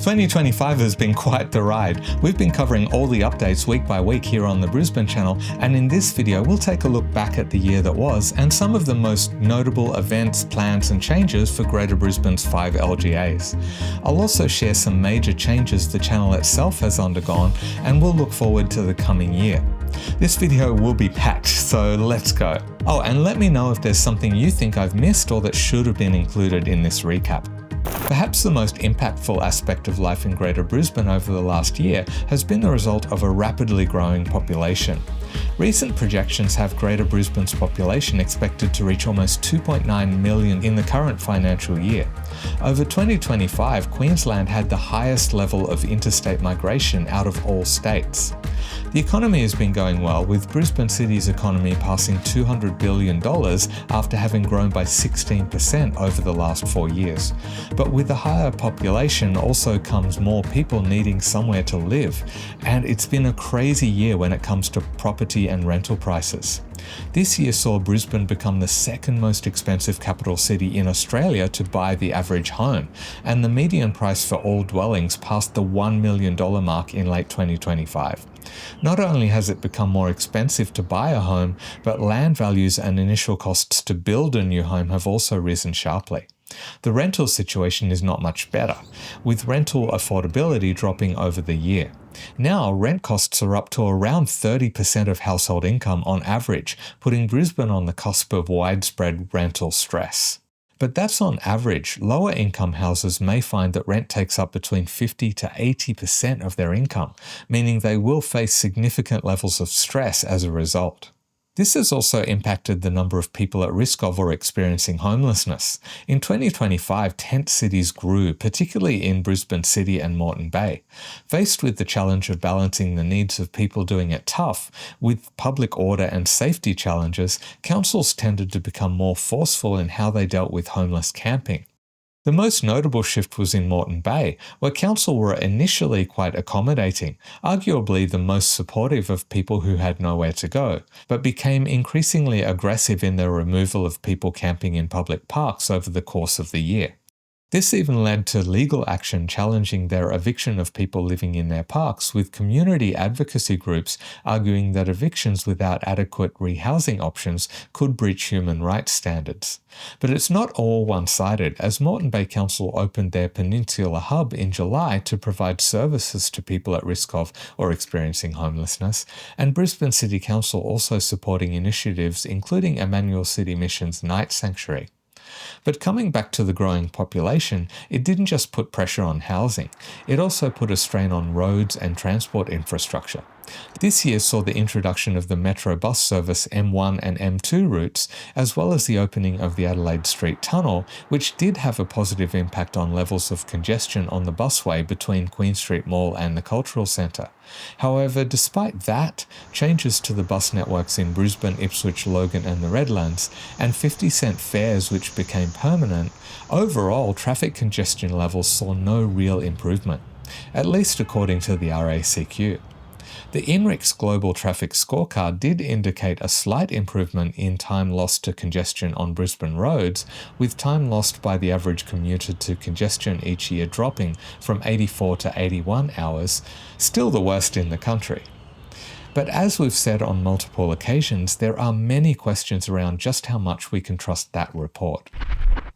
2025 has been quite the ride. We've been covering all the updates week by week here on the Brisbane Channel, and in this video we'll take a look back at the year that was and some of the most notable events, plans and changes for Greater Brisbane's 5 LGAs. I'll also share some major changes the channel itself has undergone, and we'll look forward to the coming year. This video will be packed, so let's go. Oh, and let me know if there's something you think I've missed or that should have been included in this recap. Perhaps the most impactful aspect of life in Greater Brisbane over the last year has been the result of a rapidly growing population. Recent projections have Greater Brisbane's population expected to reach almost 2.9 million in the current financial year. Over 2025, Queensland had the highest level of interstate migration out of all states. The economy has been going well, with Brisbane City's economy passing $200 billion after having grown by 16% over the last 4 years. But with a higher population also comes more people needing somewhere to live, and it's been a crazy year when it comes to property and rental prices. This year saw Brisbane become the second most expensive capital city in Australia to buy the average home, and the median price for all dwellings passed the $1 million mark in late 2025. Not only has it become more expensive to buy a home, but land values and initial costs to build a new home have also risen sharply. The rental situation is not much better, with rental affordability dropping over the year. Now, rent costs are up to around 30% of household income on average, putting Brisbane on the cusp of widespread rental stress. But that's on average. Lower income houses may find that rent takes up between 50 to 80% of their income, meaning they will face significant levels of stress as a result. This has also impacted the number of people at risk of or experiencing homelessness. In 2025, tent cities grew, particularly in Brisbane City and Moreton Bay. Faced with the challenge of balancing the needs of people doing it tough with public order and safety challenges, councils tended to become more forceful in how they dealt with homeless camping. The most notable shift was in Moreton Bay, where council were initially quite accommodating, arguably the most supportive of people who had nowhere to go, but became increasingly aggressive in their removal of people camping in public parks over the course of the year. This even led to legal action challenging their eviction of people living in their parks, with community advocacy groups arguing that evictions without adequate rehousing options could breach human rights standards. But it's not all one-sided, as Moreton Bay Council opened their Peninsula Hub in July to provide services to people at risk of or experiencing homelessness, and Brisbane City Council also supporting initiatives including Emmanuel City Mission's Night Sanctuary. But coming back to the growing population, it didn't just put pressure on housing, it also put a strain on roads and transport infrastructure. This year saw the introduction of the Metro bus service M1 and M2 routes, as well as the opening of the Adelaide Street Tunnel, which did have a positive impact on levels of congestion on the busway between Queen Street Mall and the Cultural Centre. However, despite that, changes to the bus networks in Brisbane, Ipswich, Logan and the Redlands, and 50-cent fares which became permanent, overall traffic congestion levels saw no real improvement, at least according to the RACQ. The INRIX Global Traffic Scorecard did indicate a slight improvement in time lost to congestion on Brisbane roads, with time lost by the average commuter to congestion each year dropping from 84 to 81 hours, still the worst in the country. But as we've said on multiple occasions, there are many questions around just how much we can trust that report.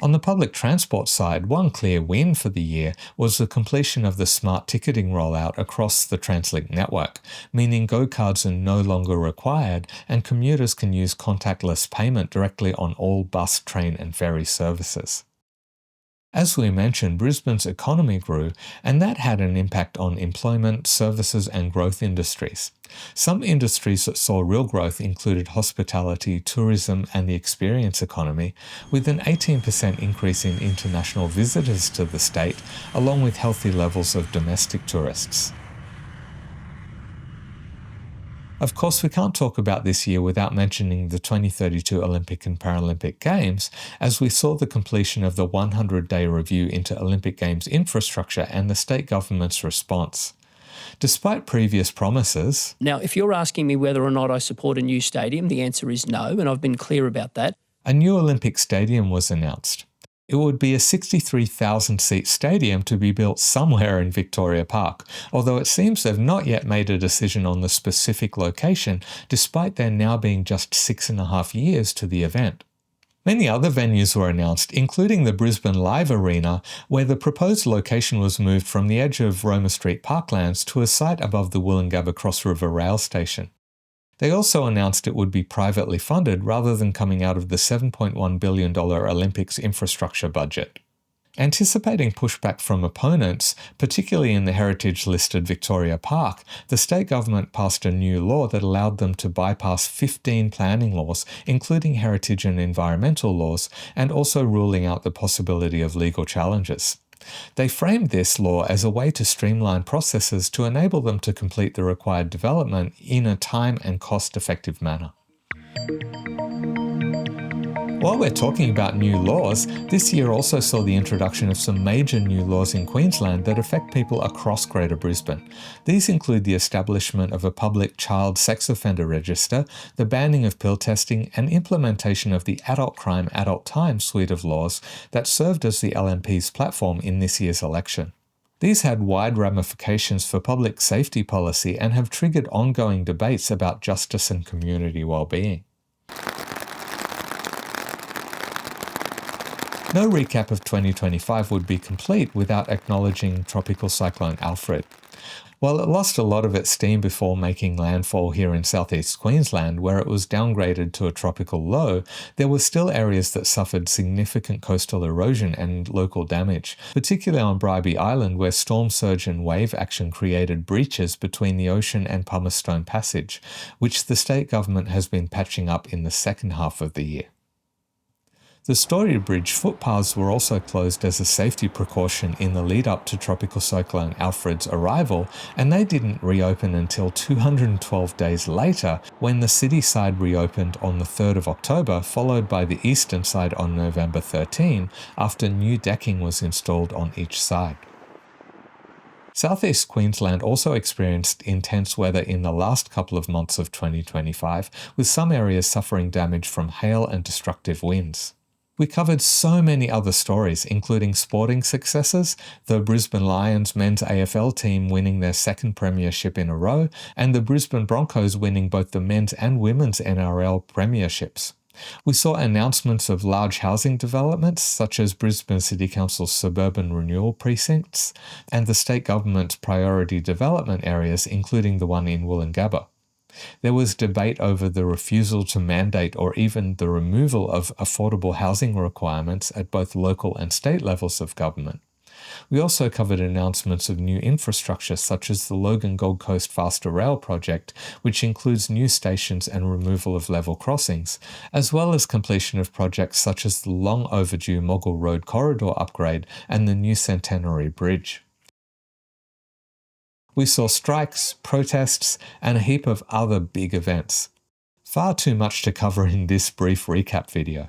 On the public transport side, one clear win for the year was the completion of the smart ticketing rollout across the TransLink network, meaning go-cards are no longer required and commuters can use contactless payment directly on all bus, train and ferry services. As we mentioned, Brisbane's economy grew, and that had an impact on employment, services and growth industries. Some industries that saw real growth included hospitality, tourism and the experience economy, with an 18% increase in international visitors to the state, along with healthy levels of domestic tourists. Of course, we can't talk about this year without mentioning the 2032 Olympic and Paralympic Games, as we saw the completion of the 100-day review into Olympic Games infrastructure and the state government's response. Despite previous promises... Now, if you're asking me whether or not I support a new stadium, the answer is no, and I've been clear about that. A new Olympic stadium was announced. It would be a 63,000-seat stadium to be built somewhere in Victoria Park, although it seems they've not yet made a decision on the specific location, despite there now being just 6.5 years to the event. Many other venues were announced, including the Brisbane Live Arena, where the proposed location was moved from the edge of Roma Street Parklands to a site above the Woolloongabba Cross River Rail Station. They also announced it would be privately funded rather than coming out of the $7.1 billion Olympics infrastructure budget. Anticipating pushback from opponents, particularly in the heritage-listed Victoria Park, the state government passed a new law that allowed them to bypass 15 planning laws, including heritage and environmental laws, and also ruling out the possibility of legal challenges. They framed this law as a way to streamline processes to enable them to complete the required development in a time and cost-effective manner. While we're talking about new laws, this year also saw the introduction of some major new laws in Queensland that affect people across Greater Brisbane. These include the establishment of a public child sex offender register, the banning of pill testing, and implementation of the Adult Crime, Adult Time suite of laws that served as the LNP's platform in this year's election. These had wide ramifications for public safety policy and have triggered ongoing debates about justice and community well-being. No recap of 2025 would be complete without acknowledging Tropical Cyclone Alfred. While it lost a lot of its steam before making landfall here in southeast Queensland, where it was downgraded to a tropical low, there were still areas that suffered significant coastal erosion and local damage, particularly on Bribie Island, where storm surge and wave action created breaches between the ocean and Palmerstone Passage, which the state government has been patching up in the second half of the year. The Story Bridge footpaths were also closed as a safety precaution in the lead-up to Tropical Cyclone Alfred's arrival, and they didn't reopen until 212 days later, when the city side reopened on the 3rd of October, followed by the eastern side on November 13, after new decking was installed on each side. Southeast Queensland also experienced intense weather in the last couple of months of 2025, with some areas suffering damage from hail and destructive winds. We covered so many other stories, including sporting successes, the Brisbane Lions men's AFL team winning their second premiership in a row, and the Brisbane Broncos winning both the men's and women's NRL premierships. We saw announcements of large housing developments, such as Brisbane City Council's suburban renewal precincts, and the state government's priority development areas, including the one in Woolloongabba. There was debate over the refusal to mandate or even the removal of affordable housing requirements at both local and state levels of government. We also covered announcements of new infrastructure such as the Logan Gold Coast Faster Rail project, which includes new stations and removal of level crossings, as well as completion of projects such as the long overdue Moggle Road corridor upgrade and the new Centenary Bridge. We saw strikes, protests, and a heap of other big events. Far too much to cover in this brief recap video.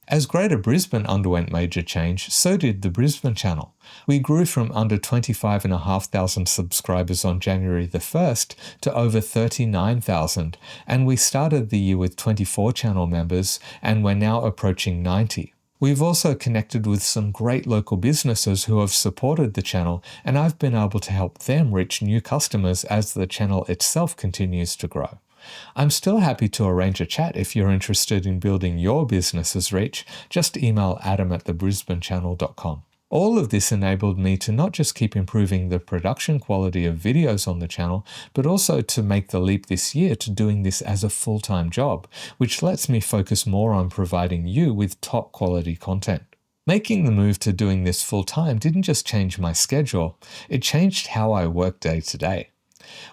As Greater Brisbane underwent major change, so did the Brisbane Channel. We grew from under 25,500 subscribers on January the 1st to over 39,000, and we started the year with 24 channel members, and we're now approaching 90. We've also connected with some great local businesses who have supported the channel, and I've been able to help them reach new customers as the channel itself continues to grow. I'm still happy to arrange a chat if you're interested in building your business's reach. Just email adam@thebrisbanechannel.com. All of this enabled me to not just keep improving the production quality of videos on the channel, but also to make the leap this year to doing this as a full-time job, which lets me focus more on providing you with top quality content. Making the move to doing this full-time didn't just change my schedule, it changed how I work day to day.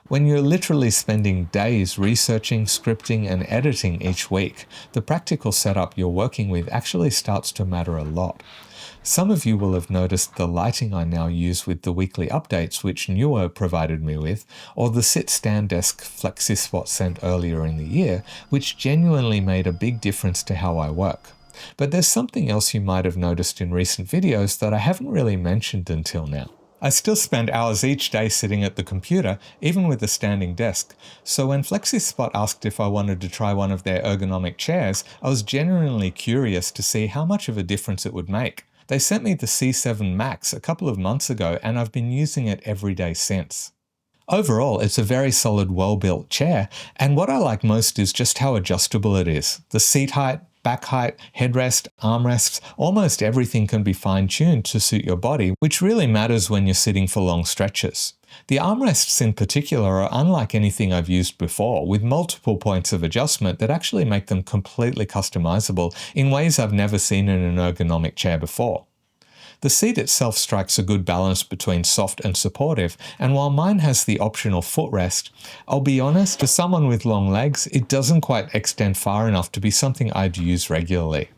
When you're literally spending days researching, scripting, and editing each week, the practical setup you're working with actually starts to matter a lot. Some of you will have noticed the lighting I now use with the weekly updates which Newer provided me with, or the sit-stand desk FlexiSpot sent earlier in the year, which genuinely made a big difference to how I work. But there's something else you might have noticed in recent videos that I haven't really mentioned until now. I still spend hours each day sitting at the computer, even with a standing desk. So when FlexiSpot asked if I wanted to try one of their ergonomic chairs, I was genuinely curious to see how much of a difference it would make. They sent me the C7 Max a couple of months ago, and I've been using it every day since. Overall, it's a very solid, well-built chair, and what I like most is just how adjustable it is. The seat height, back height, headrest, armrests, almost everything can be fine-tuned to suit your body, which really matters when you're sitting for long stretches. The armrests in particular are unlike anything I've used before, with multiple points of adjustment that actually make them completely customizable in ways I've never seen in an ergonomic chair before. The seat itself strikes a good balance between soft and supportive, and while mine has the optional footrest, I'll be honest, for someone with long legs, it doesn't quite extend far enough to be something I'd use regularly.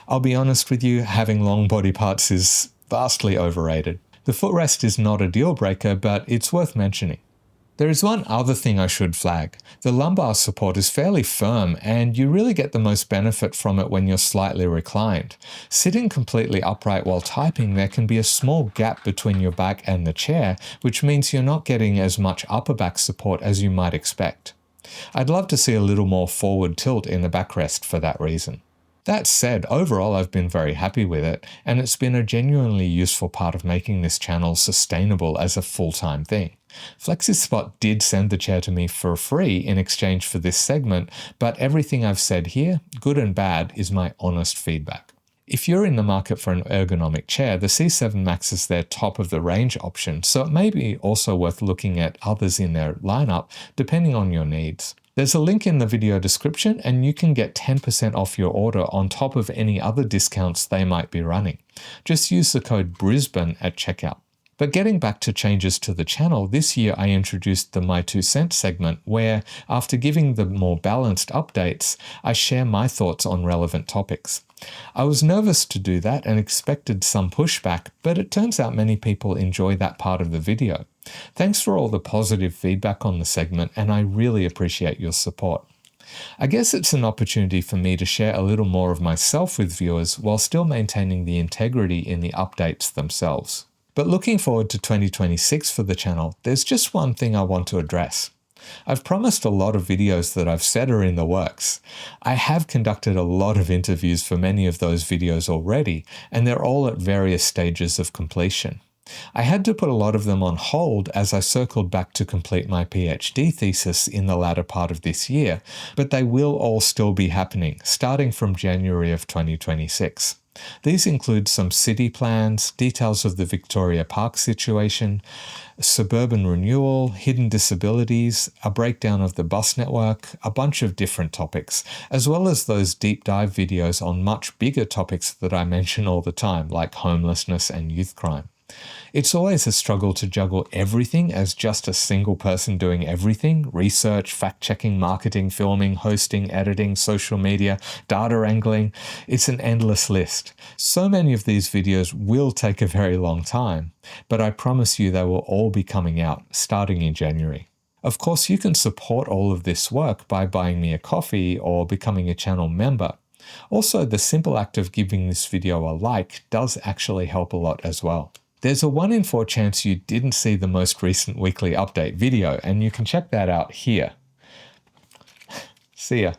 I'll be honest with you, having long body parts is vastly overrated. The footrest is not a deal breaker, but it's worth mentioning. There is one other thing I should flag. The lumbar support is fairly firm, and you really get the most benefit from it when you're slightly reclined. Sitting completely upright while typing, there can be a small gap between your back and the chair, which means you're not getting as much upper back support as you might expect. I'd love to see a little more forward tilt in the backrest for that reason. That said, overall I've been very happy with it, and it's been a genuinely useful part of making this channel sustainable as a full-time thing. FlexiSpot did send the chair to me for free in exchange for this segment, but everything I've said here, good and bad, is my honest feedback. If you're in the market for an ergonomic chair, the C7 Max is their top of the range option, so it may be also worth looking at others in their lineup, depending on your needs. There's a link in the video description, and you can get 10% off your order on top of any other discounts they might be running. Just use the code Brisbane at checkout. But getting back to changes to the channel, this year I introduced the My 2 Cents segment where, after giving the more balanced updates, I share my thoughts on relevant topics. I was nervous to do that and expected some pushback, but it turns out many people enjoy that part of the video. Thanks for all the positive feedback on the segment, and I really appreciate your support. I guess it's an opportunity for me to share a little more of myself with viewers while still maintaining the integrity in the updates themselves. But looking forward to 2026 for the channel, there's just one thing I want to address. I've promised a lot of videos that I've said are in the works. I have conducted a lot of interviews for many of those videos already, and they're all at various stages of completion. I had to put a lot of them on hold as I circled back to complete my PhD thesis in the latter part of this year, but they will all still be happening, starting from January of 2026. These include some city plans, details of the Victoria Park situation, suburban renewal, hidden disabilities, a breakdown of the bus network, a bunch of different topics, as well as those deep dive videos on much bigger topics that I mention all the time, like homelessness and youth crime. It's always a struggle to juggle everything as just a single person doing everything: research, fact-checking, marketing, filming, hosting, editing, social media, data wrangling. It's an endless list. So many of these videos will take a very long time, but I promise you they will all be coming out starting in January. Of course, you can support all of this work by buying me a coffee or becoming a channel member. Also, the simple act of giving this video a like does actually help a lot as well. There's a 1 in 4 chance you didn't see the most recent weekly update video, and you can check that out here. See ya.